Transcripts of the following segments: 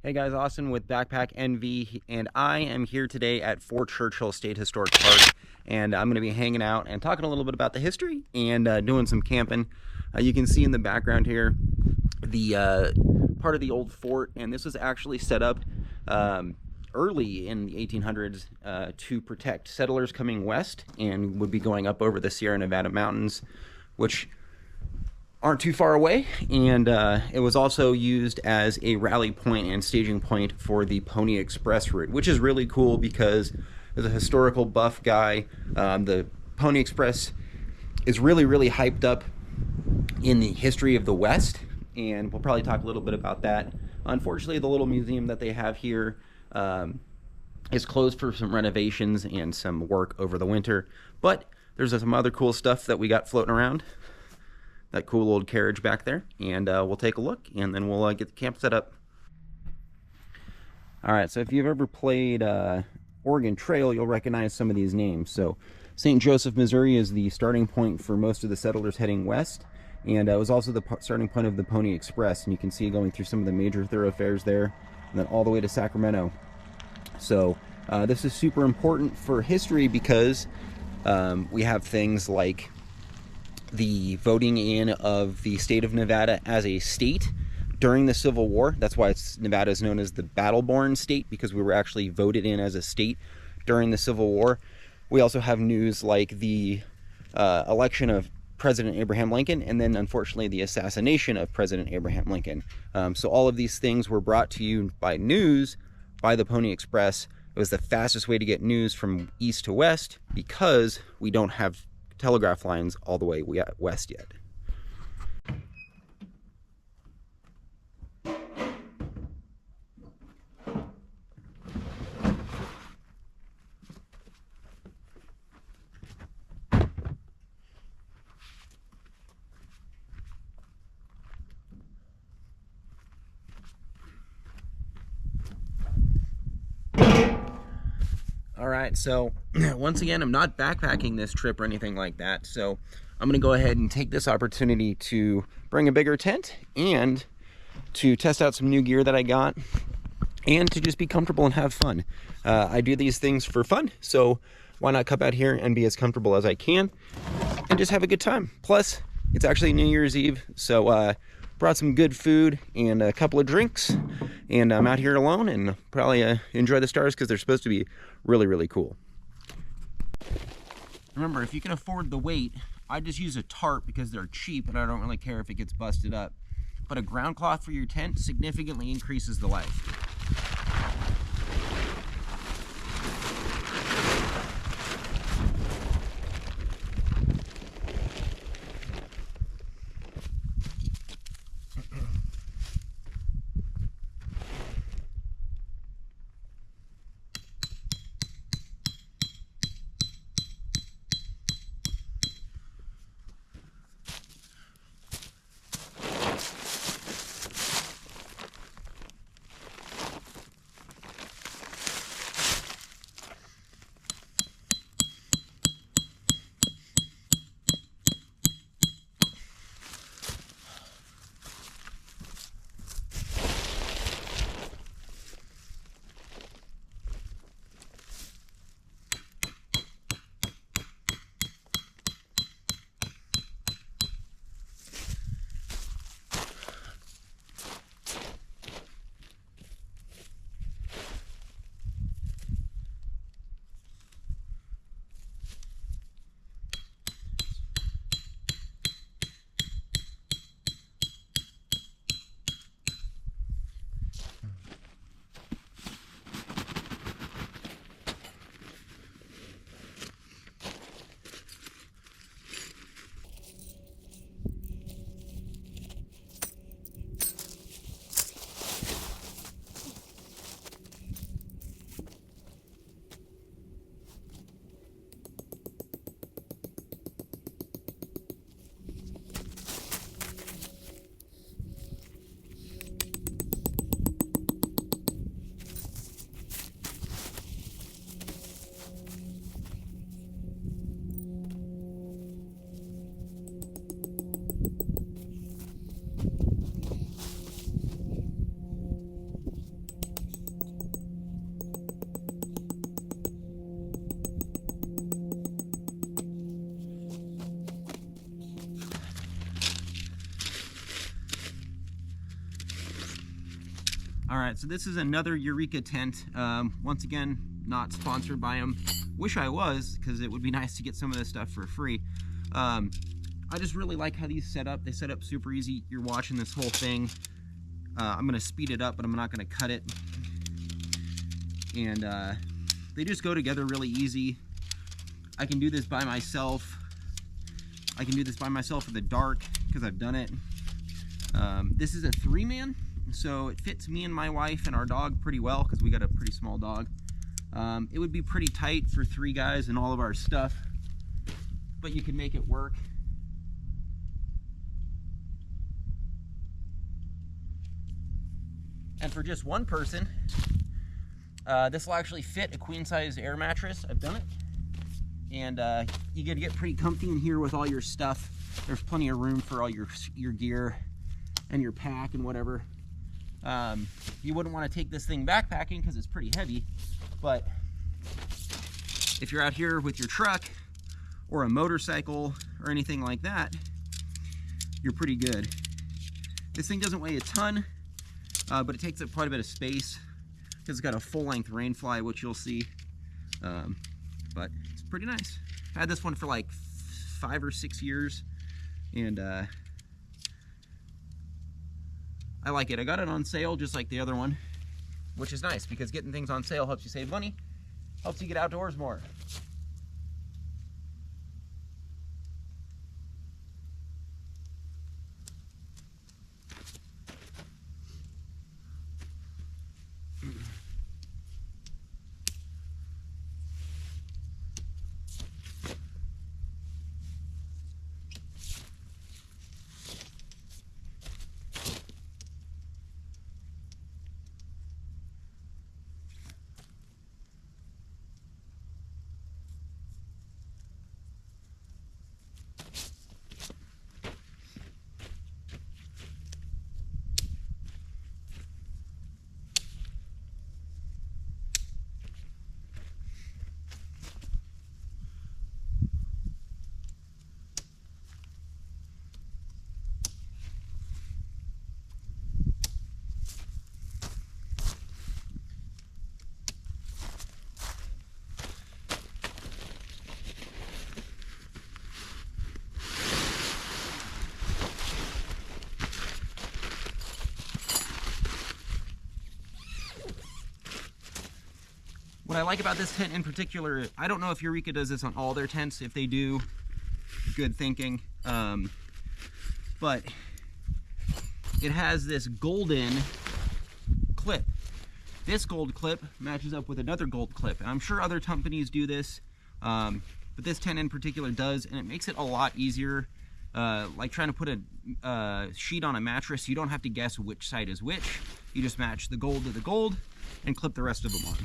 Hey guys, Austin with Backpack NV, and I am here today at Fort Churchill State Historic Park, and I'm going to be hanging out and talking a little bit about the history and doing some camping. You can see in the background here the part of the old fort, and this was actually set up early in the 1800s to protect settlers coming west and would be going up over the Sierra Nevada mountains, which aren't too far away, and it was also used as a rally point and staging point for the Pony Express route, which is really cool because as a historical buff guy, the Pony Express is really hyped up in the history of the West, and we'll probably talk a little bit about that. Unfortunately, the little museum that they have here is closed for some renovations and some work over the winter, but there's some other cool stuff that we got floating around. That cool old carriage back there, and we'll take a look, and then we'll get the camp set up. All right, so if you've ever played Oregon Trail, you'll recognize some of these names. So St. Joseph, Missouri is the starting point for most of the settlers heading west, and it was also the starting point of the Pony Express, and you can see going through some of the major thoroughfares there, and then all the way to Sacramento. So this is super important for history because we have things like the voting in of the state of Nevada as a state during the Civil War. That's why Nevada is known as the battle-born state, because we were actually voted in as a state during the Civil War. We also have news like the election of President Abraham Lincoln, and then unfortunately the assassination of President Abraham Lincoln. So all of these things were brought to you by news by the Pony Express. It was the fastest way to get news from east to west because we don't have telegraph lines all the way west yet. All right, so once again, I'm not backpacking this trip or anything like that, so I'm gonna go ahead and take this opportunity to bring a bigger tent and to test out some new gear that I got and to just be comfortable and have fun. I do these things for fun, so why not come out here and be as comfortable as I can and just have a good time. Plus, it's actually New Year's Eve, so brought some good food and a couple of drinks, and I'm out here alone and probably enjoy the stars because they're supposed to be really cool. Remember, if you can afford the weight, I just use a tarp because they're cheap and I don't really care if it gets busted up. But a ground cloth for your tent significantly increases the life. All right, so this is another Eureka tent. Once again, not sponsored by them. Wish I was, because it would be nice to get some of this stuff for free. I just really like how these set up. They set up super easy. You're watching this whole thing. I'm gonna speed it up, but I'm not gonna cut it. And they just go together really easy. I can do this by myself. I can do this by myself in the dark, because I've done it. This is a 3-man, so it fits me and my wife and our dog pretty well, because we got a pretty small dog. It would be pretty tight for 3 guys and all of our stuff, but you can make it work. And for just 1 person, this will actually fit a queen-size air mattress. I've done it. And you gotta get pretty comfy in here with all your stuff. There's plenty of room for all your gear and your pack and whatever. You wouldn't want to take this thing backpacking because it's pretty heavy, but if you're out here with your truck or a motorcycle or anything like that, you're pretty good. This thing doesn't weigh a ton, but it takes up quite a bit of space because it's got a full-length rain fly, which you'll see. But it's pretty nice. I had this one for like 5 or 6 years, and I like it. I got it on sale just like the other one, which is nice because getting things on sale helps you save money, helps you get outdoors more. What I like about this tent in particular, I don't know if Eureka does this on all their tents. If they do, good thinking. But it has this golden clip. This gold clip matches up with another gold clip. And I'm sure other companies do this, but this tent in particular does, and it makes it a lot easier. Like trying to put a sheet on a mattress, you don't have to guess which side is which. You just match the gold to the gold and clip the rest of them on.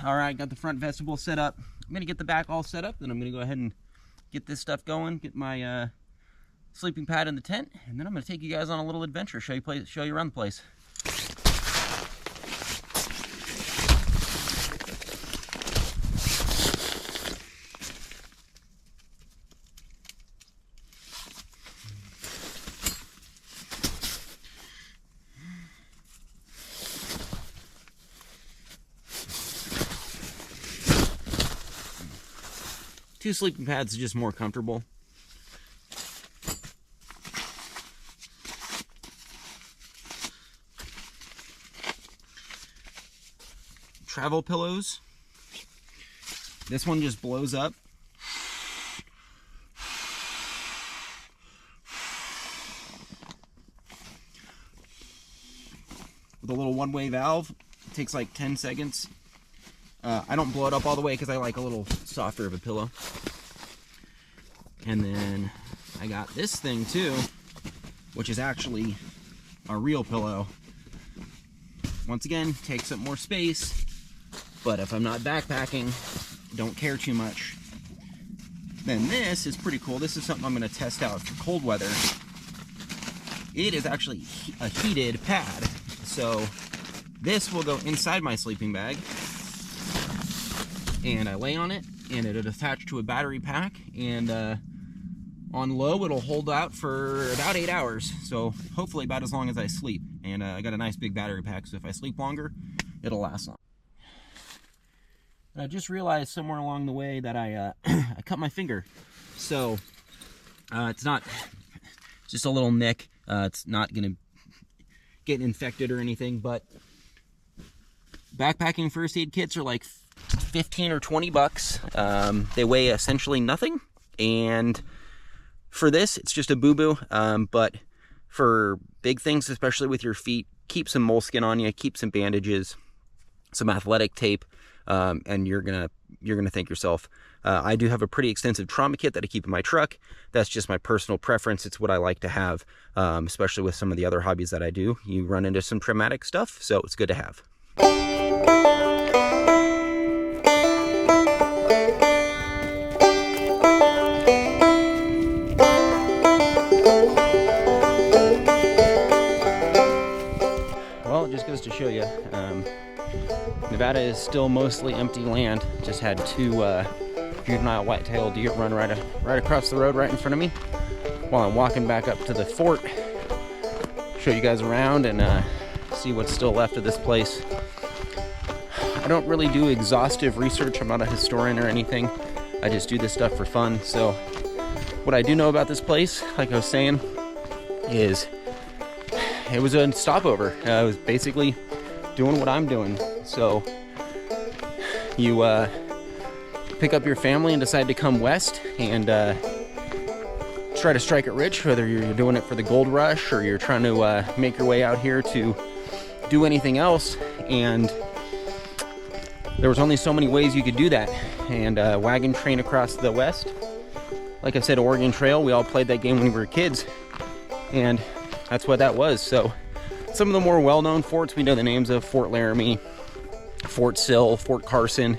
All right, got the front vestibule set up. I'm gonna get the back all set up, then I'm gonna go ahead and get this stuff going, get my sleeping pad in the tent, and then I'm gonna take you guys on a little adventure, show you around the place. Two sleeping pads is just more comfortable. Travel pillows. This one just blows up. With a little one-way valve. It takes like 10 seconds. I don't blow it up all the way because I like a little softer of a pillow. And then I got this thing too, which is actually a real pillow. Once again, takes up more space, but if I'm not backpacking, don't care too much. Then this is pretty cool. This is something I'm going to test out for cold weather. It is actually a heated pad. So this will go inside my sleeping bag. And I lay on it, and it'll attach to a battery pack, and on low it'll hold out for about 8 hours, so hopefully about as long as I sleep. And I got a nice big battery pack, so if I sleep longer, it'll last long. I just realized somewhere along the way that I I cut my finger, so it's just a little nick. It's not gonna get infected or anything, but backpacking first aid kits are like 15 or 20 bucks. They weigh essentially nothing, and for this it's just a boo-boo, but for big things, especially with your feet, keep some moleskin on you, keep some bandages, some athletic tape, and you're gonna thank yourself. I do have a pretty extensive trauma kit that I keep in my truck. That's just my personal preference. It's what I like to have, especially with some of the other hobbies that I do. You run into some traumatic stuff, so it's good to have. Well, it just goes to show you, Nevada is still mostly empty land. Just had two juvenile white-tailed deer run right across the road right in front of me while I'm walking back up to the fort. Show you guys around and see what's still left of this place. I don't really do exhaustive research. I'm not a historian or anything. I just do this stuff for fun. So what I do know about this place, like I was saying, is it was a stopover. I was basically doing what I'm doing. So you pick up your family and decide to come west and try to strike it rich, whether you're doing it for the gold rush or you're trying to make your way out here to do anything else. And there was only so many ways you could do that. And wagon train across the west. Like I said, Oregon Trail, we all played that game when we were kids. And that's what that was. So some of the more well-known forts we know the names of: Fort Laramie, Fort Sill, Fort Carson,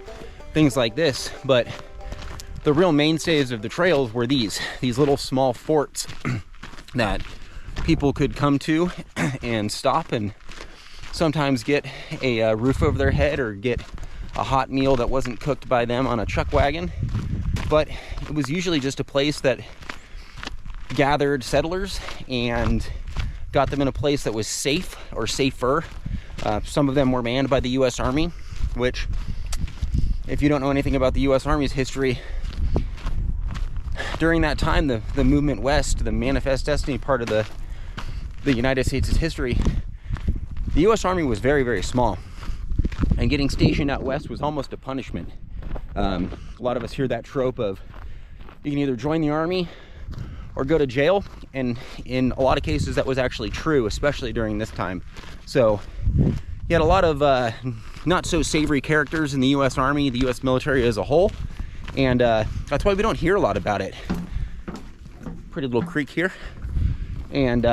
things like this. But the real mainstays of the trails were these little small forts that people could come to and stop and sometimes get a roof over their head or get a hot meal that wasn't cooked by them on a chuck wagon. But it was usually just a place that gathered settlers and got them in a place that was safe or safer. Some of them were manned by the U.S. Army, which, if you don't know anything about the U.S. Army's history, during that time, the movement west, the Manifest Destiny part of the United States' history, the U.S. Army was very, very small. And getting stationed out west was almost a punishment. A lot of us hear that trope of you can either join the Army or go to jail, and in a lot of cases that was actually true, especially during this time. So you had a lot of not so savory characters in the U.S. Army, the U.S. military as a whole, and that's why we don't hear a lot about it. Pretty little creek here, and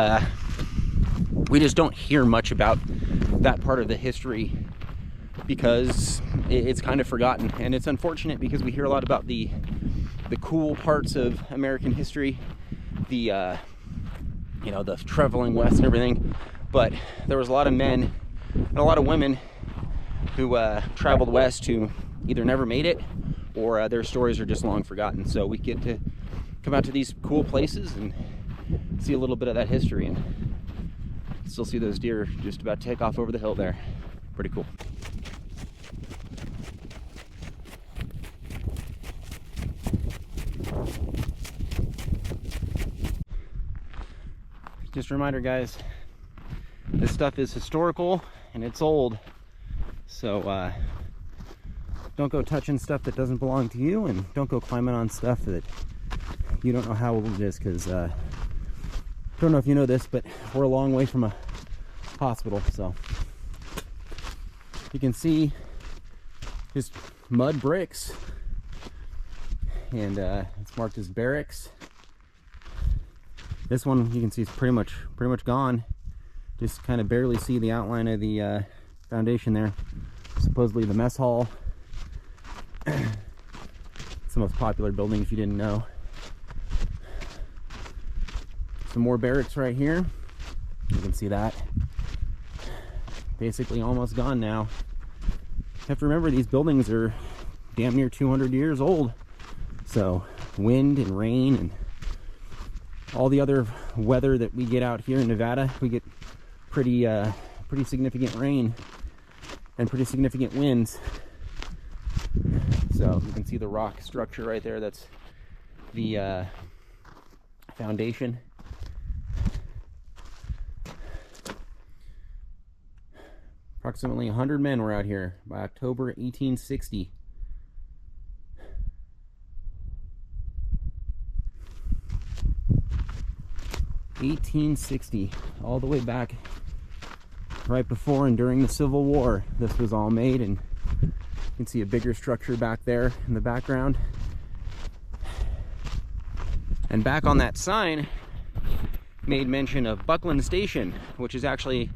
we just don't hear much about that part of the history because it's kind of forgotten. And it's unfortunate because we hear a lot about the cool parts of American history, the you know, the traveling west and everything, but there was a lot of men and a lot of women who traveled west who either never made it or their stories are just long forgotten. So we get to come out to these cool places and see a little bit of that history, and still see those deer just about to take off over the hill there. Pretty cool. Just a reminder, guys, this stuff is historical and it's old, so don't go touching stuff that doesn't belong to you, and don't go climbing on stuff that you don't know how old it is, because don't know if you know this, but we're a long way from a hospital. So you can see just mud bricks, and it's marked as barracks. This one you can see is pretty much gone. Just kind of barely see the outline of the foundation there. Supposedly the mess hall. It's the most popular building if you didn't know. Some more barracks right here. You can see that. Basically almost gone now. You have to remember, these buildings are damn near 200 years old. So wind and rain and all the other weather that we get out here in Nevada, we get pretty significant rain and pretty significant winds. So you can see the rock structure right there. That's the foundation. Approximately 100 men were out here by October 1860. All the way back right before and during the Civil War, this was all made, and you can see a bigger structure back there in the background. And back on that sign made mention of Buckland Station, which is actually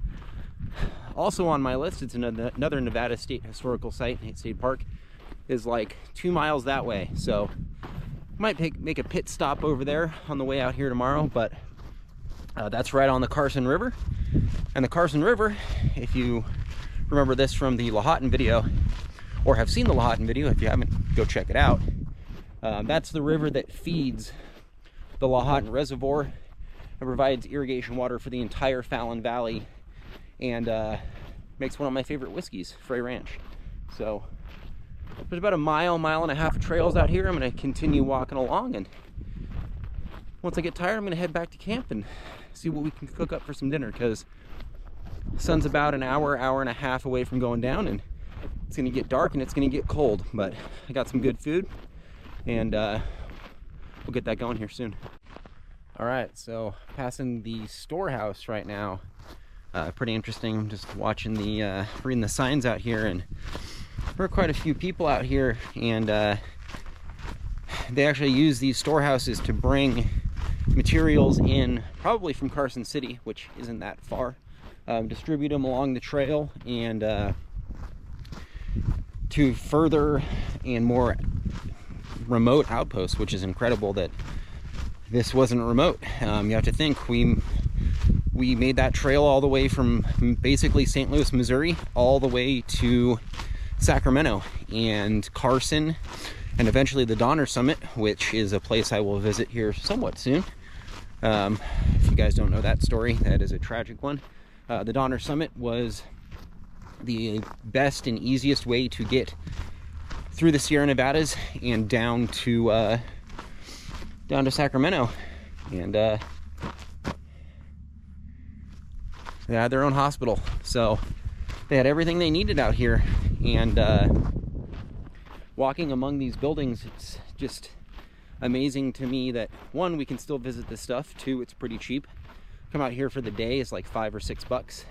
also on my list. It's another Nevada State Historical Site. State Park is like 2 miles that way, so might make a pit stop over there on the way out here tomorrow. But that's right on the Carson River. And the Carson River, if you remember this from the Lahontan video, or have seen the Lahontan video, if you haven't, go check it out. That's the river that feeds the Lahontan Reservoir and provides irrigation water for the entire Fallon Valley, and makes one of my favorite whiskeys, Frey Ranch. So there's about a mile and a half of trails out here. I'm going to continue walking along, and once I get tired, I'm going to head back to camp and see what we can cook up for some dinner, because the sun's about an hour and a half away from going down, and it's going to get dark and it's going to get cold. But I got some good food, and we'll get that going here soon. All right, so passing the storehouse right now. Pretty interesting. I'm just watching reading the signs out here, and there are quite a few people out here, and they actually use these storehouses to bring materials in, probably from Carson City, which isn't that far, distribute them along the trail, and to further and more remote outposts, which is incredible that this wasn't remote. You have to think, we made that trail all the way from basically St. Louis, Missouri, all the way to Sacramento and Carson, and eventually the Donner Summit, which is a place I will visit here somewhat soon. If you guys don't know that story, that is a tragic one. The Donner Summit was the best and easiest way to get through the Sierra Nevadas and down to Sacramento. And they had their own hospital, so they had everything they needed out here. And walking among these buildings, it's just amazing to me that, one, we can still visit this stuff. Two, it's pretty cheap. Come out here for the day is like $5 or $6,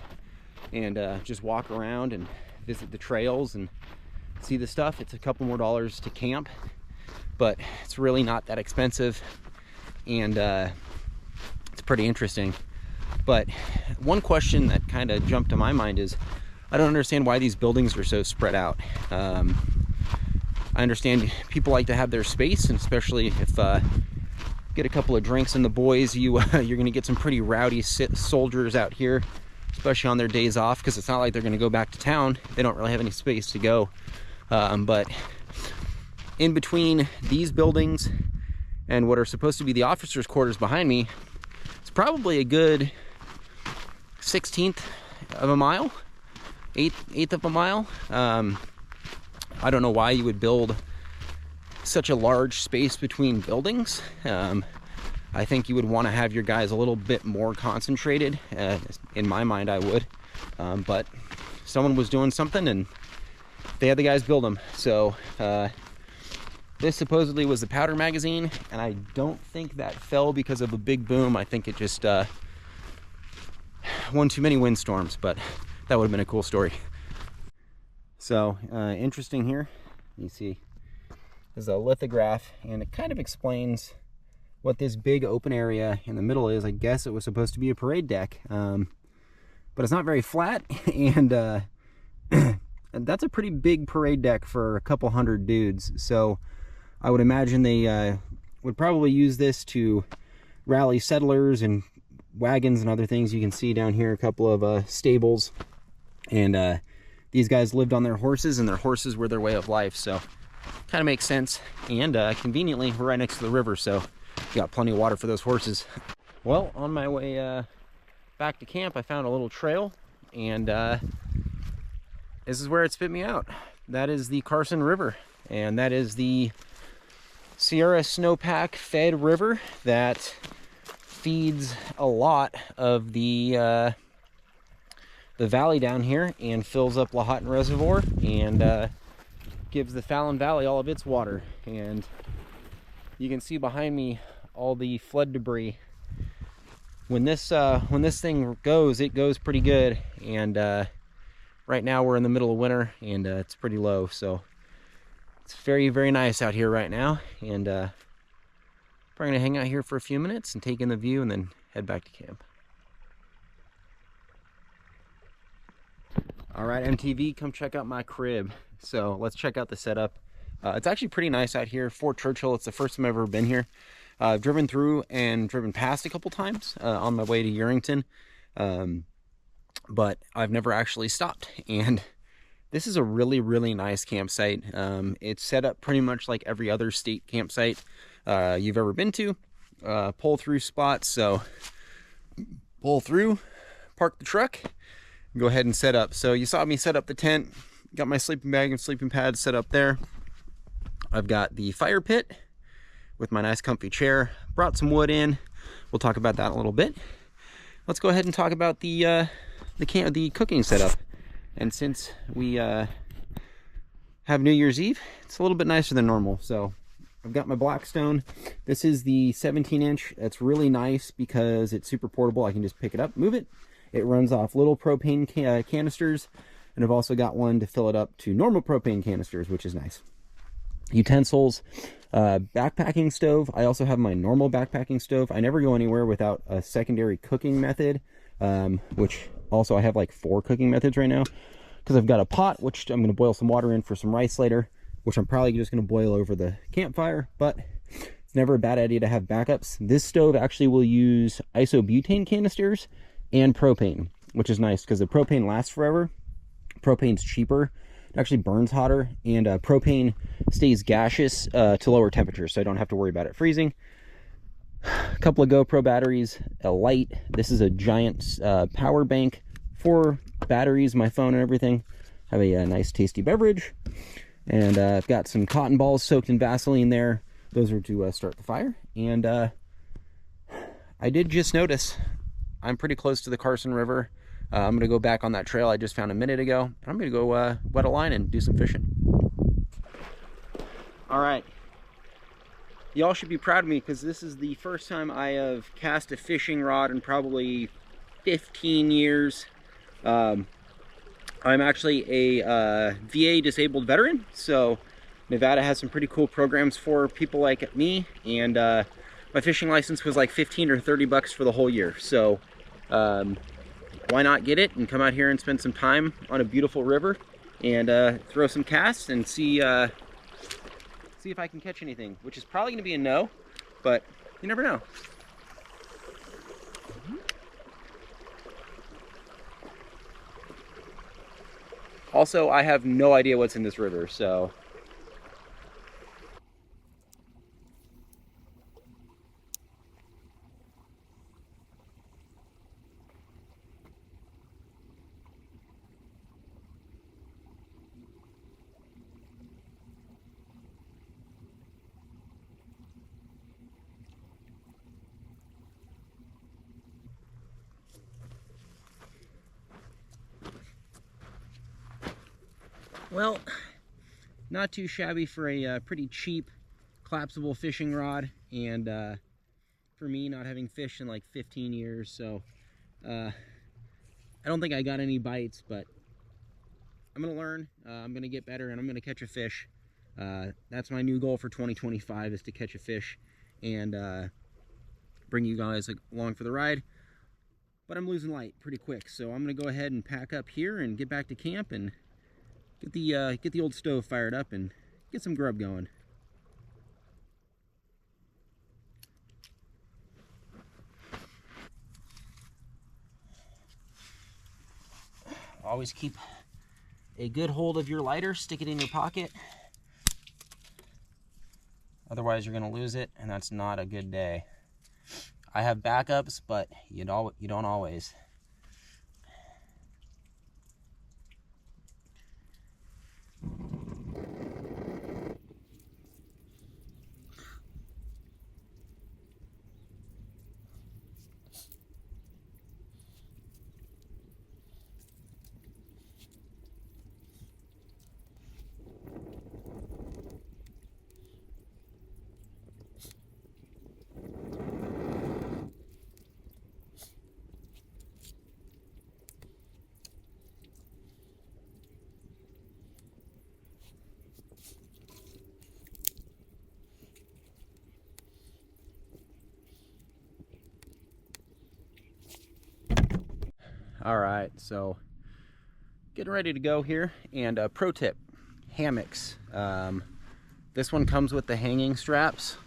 and just walk around and visit the trails and see the stuff. It's a couple more dollars to camp, but it's really not that expensive, and it's pretty interesting. But one question that kind of jumped to my mind is, I don't understand why these buildings are so spread out. I understand people like to have their space, and especially if get a couple of drinks in the boys, you're going to get some pretty rowdy soldiers out here, especially on their days off, because it's not like they're going to go back to town. They don't really have any space to go. But in between these buildings and what are supposed to be the officers' quarters behind me, it's probably a good 1/16 of a mile, eighth of a mile. I don't know why you would build such a large space between buildings. I think you would want to have your guys a little bit more concentrated. In my mind, I would. But someone was doing something and they had the guys build them. So this supposedly was the powder magazine, and I don't think that fell because of a big boom. I think it just one too many windstorms, but that would have been a cool story. So interesting here, you see there's a lithograph, and it kind of explains what this big open area in the middle is. I guess it was supposed to be a parade deck, but it's not very flat, and that's a pretty big parade deck for a couple hundred dudes. So I would imagine they would probably use this to rally settlers and wagons and other things. You can see down here a couple of stables, and these guys lived on their horses, and their horses were their way of life. So kind of makes sense, and conveniently we're right next to the river, so we got plenty of water for those horses. Well, on my way back to camp, I found a little trail, and this is where it spit me out. That is the Carson River, and that is the Sierra Snowpack fed river that feeds a lot of the valley down here and fills up Lahontan Reservoir and gives the Fallon Valley all of its water. And you can see behind me all the flood debris. When this thing goes, it goes pretty good, and right now we're in the middle of winter, and it's pretty low, so it's very, very nice out here right now. And probably gonna hang out here for a few minutes and take in the view, and then head back to camp. All right, MTV, come check out my crib. So let's check out the setup. It's actually pretty nice out here. Fort Churchill, it's the first time I've ever been here. I've driven through and driven past a couple times on my way to Urington, but I've never actually stopped. And this is a really, really nice campsite. It's set up pretty much like every other state campsite you've ever been to. Pull through spots, so pull through, park the truck, go ahead and set up. So you saw me set up the tent, got my sleeping bag and sleeping pad set up there. I've got the fire pit with my nice comfy chair, brought some wood in. We'll talk about that in a little bit. Let's go ahead and talk about the cooking setup. And since we have New Year's Eve, it's a little bit nicer than normal. So I've got my Blackstone. This is the 17-inch. It's really nice because it's super portable. I can just pick it up, move it. It runs off little propane canisters, and I've also got one to fill it up to normal propane canisters, which is nice. Utensils, backpacking stove. I also have my normal backpacking stove. I never go anywhere without a secondary cooking method, which also I have like 4 cooking methods right now, because I've got a pot, which I'm going to boil some water in for some rice later, which I'm probably just going to boil over the campfire, but it's never a bad idea to have backups. This stove actually will use isobutane canisters and propane, which is nice because the propane lasts forever. Propane's cheaper, it actually burns hotter, and propane stays gaseous to lower temperatures, so I don't have to worry about it freezing. A couple of GoPro batteries, a light. This is a giant power bank, 4 batteries, my phone and everything. Have a nice tasty beverage, and I've got some cotton balls soaked in Vaseline there. Those are to start the fire. And I did just notice I'm pretty close to the Carson River. I'm going to go back on that trail I just found a minute ago. I'm going to go wet a line and do some fishing. All right. Y'all should be proud of me because this is the first time I have cast a fishing rod in probably 15 years. I'm actually a VA disabled veteran, so Nevada has some pretty cool programs for people like me, and my fishing license was like 15 or 30 bucks for the whole year. So why not get it and come out here and spend some time on a beautiful river and throw some casts and see if I can catch anything, which is probably going to be a no, but you never know. Also, I have no idea what's in this river, so. Well, not too shabby for a pretty cheap collapsible fishing rod, and for me, not having fished in like 15 years, so I don't think I got any bites, but I'm gonna learn, I'm gonna get better, and I'm gonna catch a fish. That's my new goal for 2025, is to catch a fish and bring you guys along for the ride. But I'm losing light pretty quick, so I'm gonna go ahead and pack up here and get back to camp and get the old stove fired up and get some grub going. Always keep a good hold of your lighter, stick it in your pocket. Otherwise you're gonna lose it, and that's not a good day. I have backups, but you don't always. All right, so getting ready to go here, and pro tip, hammocks. This one comes with the hanging straps.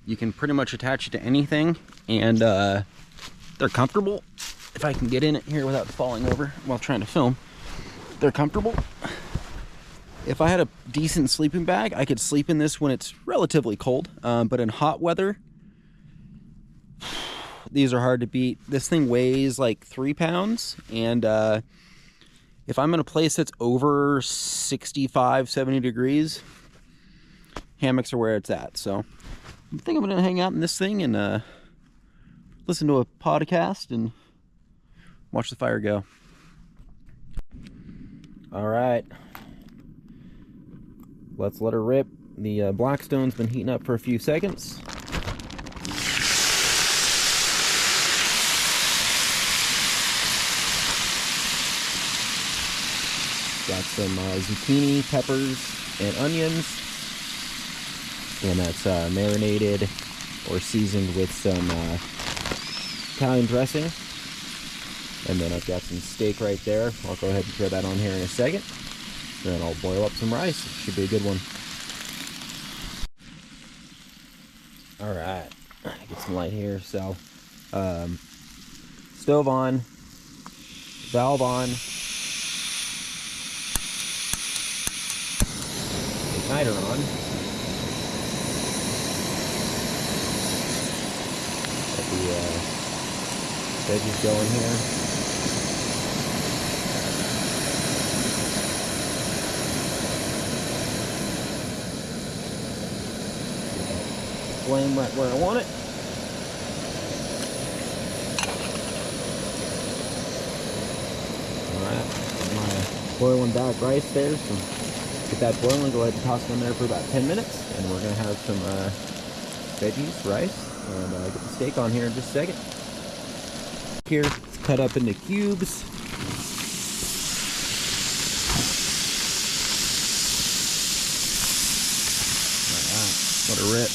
You can pretty much attach it to anything, and they're comfortable. If I can get in it here without falling over while trying to film, they're comfortable. If I had a decent sleeping bag, I could sleep in this when it's relatively cold, but in hot weather, these are hard to beat. This thing weighs like 3 pounds, and if I'm in a place that's over 65, 70 degrees, hammocks are where it's at. So I think I'm gonna hang out in this thing and listen to a podcast and watch the fire go. All right, let's let her rip. The Blackstone's been heating up for a few seconds. Got some zucchini, peppers, and onions, and that's marinated or seasoned with some Italian dressing. And then I've got some steak right there. I'll go ahead and throw that on here in a second. Then I'll boil up some rice. It should be a good one. All right, get some light here. So, stove on, valve on. Igniter on. Got the veggies going here. Flame right where I want it. Alright, my boiling back rice there. So get that boiling, go ahead and toss it in there for about 10 minutes, and we're going to have some veggies, rice, and get the steak on here in just a second. Here, it's cut up into cubes. Alright, let it rip.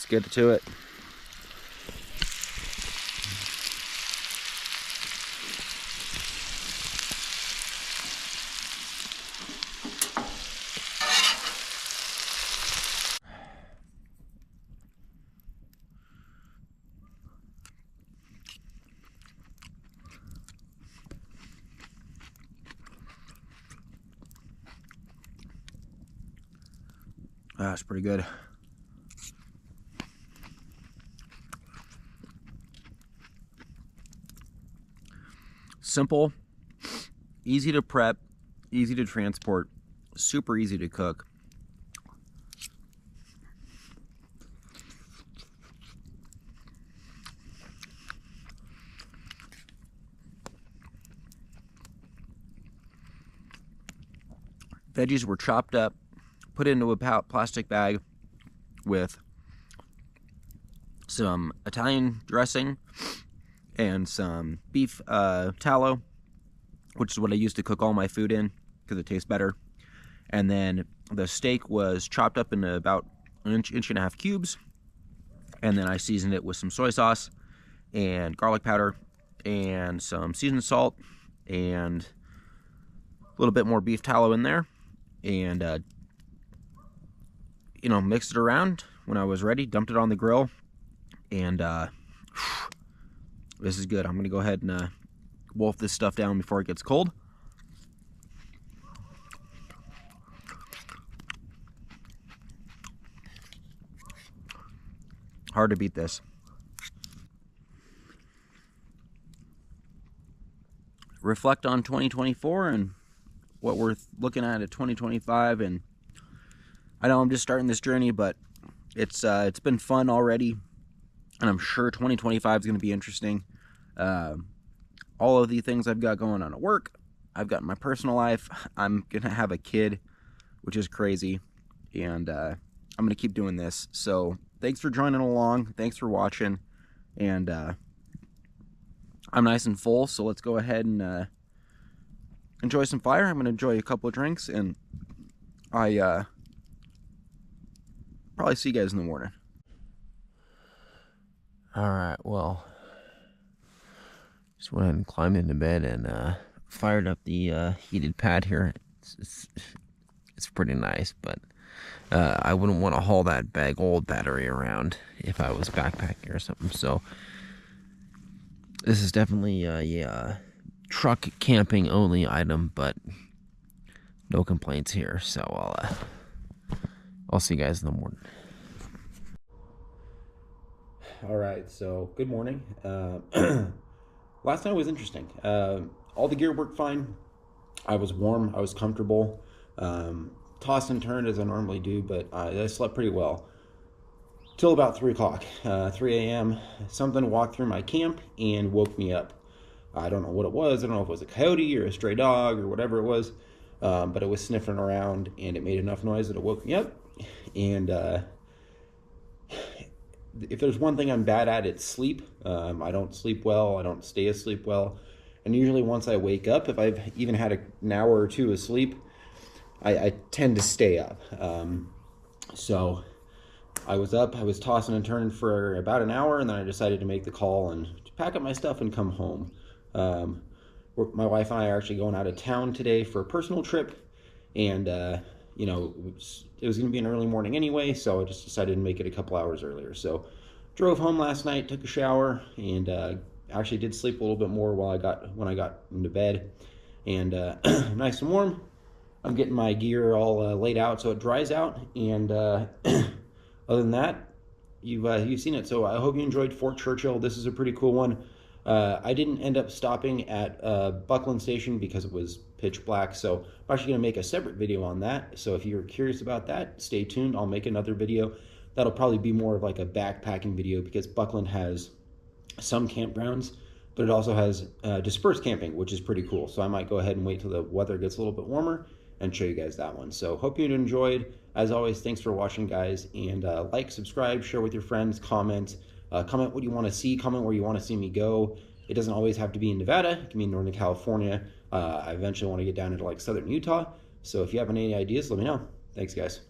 Let's get to it. That's pretty good. Simple, easy to prep, easy to transport, super easy to cook. Veggies were chopped up, put into a plastic bag with some Italian dressing and some beef tallow, which is what I use to cook all my food in because it tastes better. And then the steak was chopped up into about an inch and a half cubes, and then I seasoned it with some soy sauce and garlic powder and some seasoned salt and a little bit more beef tallow in there, and you know, mixed it around. When I was ready, dumped it on the grill, and this is good. I'm gonna go ahead and wolf this stuff down before it gets cold. Hard to beat this. Reflect on 2024 and what we're looking at 2025, and I know I'm just starting this journey, but it's been fun already, and I'm sure 2025 is going to be interesting. All of the things I've got going on at work, I've got in my personal life. I'm gonna have a kid, which is crazy, and I'm gonna keep doing this. So thanks for joining along, thanks for watching, and I'm nice and full, so let's go ahead and enjoy some fire. I'm gonna enjoy a couple of drinks, and I probably see you guys in the morning. Alright, well, just went ahead and climbed into bed and fired up the heated pad here. It's pretty nice, but I wouldn't want to haul that big old battery around if I was backpacking or something. So this is definitely a truck camping only item, but no complaints here. So I'll see you guys in the morning. All right, so good morning. Last night was interesting. All the gear worked fine. I was warm, I was comfortable. Tossed and turned as I normally do, but I slept pretty well. Till about 3 o'clock, 3 a.m. Something walked through my camp and woke me up. I don't know what it was. I don't know if it was a coyote or a stray dog or whatever it was, but it was sniffing around, and it made enough noise that it woke me up. And if there's one thing I'm bad at, it's sleep. I don't sleep well. I don't stay asleep well. And usually once I wake up, if I've even had an hour or two of sleep, I tend to stay up. So I was up, I was tossing and turning for about an hour, and then I decided to make the call and pack up my stuff and come home. My wife and I are actually going out of town today for a personal trip, and you know, it was going to be an early morning anyway, so I just decided to make it a couple hours earlier. So drove home last night, took a shower, and actually did sleep a little bit more when I got into bed, and nice and warm. I'm getting my gear all laid out so it dries out, and other than that, you've seen it. So I hope you enjoyed Fort Churchill. This is a pretty cool one. I didn't end up stopping at Buckland Station because it was pitch black, so I'm actually going to make a separate video on that. So if you're curious about that, stay tuned. I'll make another video. That'll probably be more of like a backpacking video, because Buckland has some campgrounds, but it also has dispersed camping, which is pretty cool. So I might go ahead and wait till the weather gets a little bit warmer and show you guys that one. So hope you enjoyed. As always, thanks for watching, guys, and like, subscribe, share with your friends, comment what you want to see, comment where you want to see me go. It doesn't always have to be in Nevada. It can be in Northern California. I eventually want to get down into like southern Utah. So if you have any ideas, let me know. Thanks, guys.